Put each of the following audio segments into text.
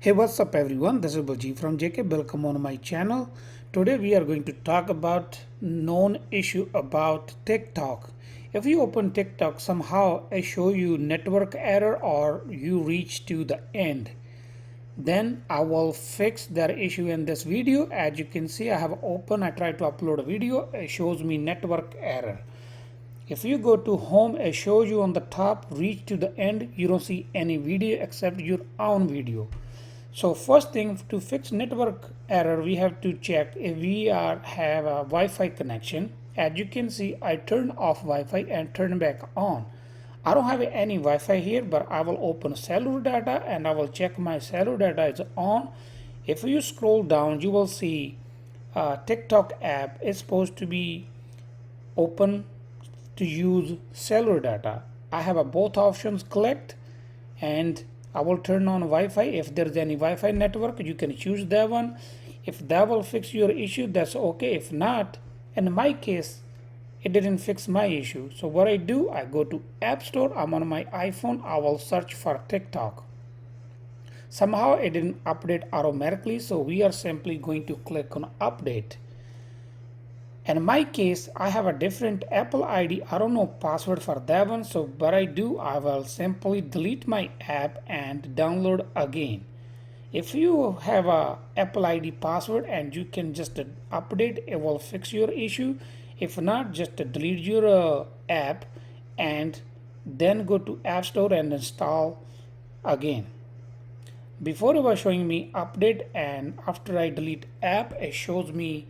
Hey, what's up everyone? This is Baljit from JK. Welcome on my channel. Today we are going to talk about known issue about TikTok. If you open TikTok, somehow I show you network error or you reach to the end. Then I will fix that issue in this video. As you can see, I have opened, I tried to upload a video. It shows me network error. If you go to home, it shows you on the top, reach to the end. You don't see any video except your own video. So first thing, to fix network error, we have to check if we have a Wi-Fi connection. As you can see, I turn off Wi-Fi and turn back on. I don't have any Wi-Fi here, but I will open cellular data and I will check my cellular data is on. If you scroll down, you will see TikTok app is supposed to be open to use cellular data. I have both options clicked and I will turn on Wi-Fi. If there's any Wi-Fi network, you can choose that one. If that will fix your issue, that's okay. If not, in my case, it didn't fix my issue. So what I do, I go to App Store. I'm on my iPhone. I will search for TikTok. Somehow it didn't update automatically, so we are simply going to click on update. In my case, I have a different Apple ID. I don't know password for that one. So what I do, I will simply delete my app and download again. If you have a Apple ID password and you can just update, it will fix your issue. If not, just delete your app and then go to App Store and install again. Before it was showing me update, and after I delete app, it shows me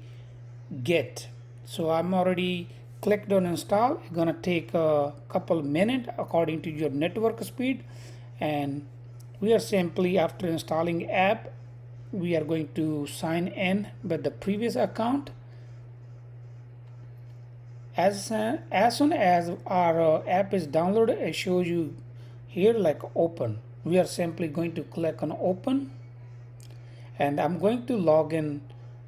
get. So I'm already clicked on install. It's gonna take a couple minutes according to your network speed, and we are simply, after installing app, we are going to sign in with the previous account. As soon as our app is downloaded, it shows you here like open. We are simply going to click on open, and I'm going to log in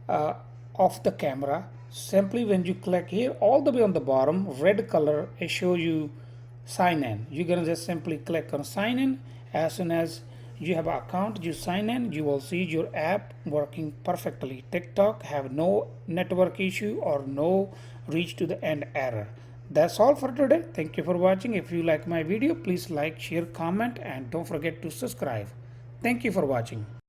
off the camera. Simply when you click here, all the way on the bottom, red color, it shows you sign in. You're gonna just simply click on sign in. As soon as you have an account, you sign in, you will see your app working perfectly. TikTok have no network issue or no reach to the end error. That's all for today. Thank you for watching. If you like my video, please like, share, comment, and don't forget to subscribe. Thank you for watching.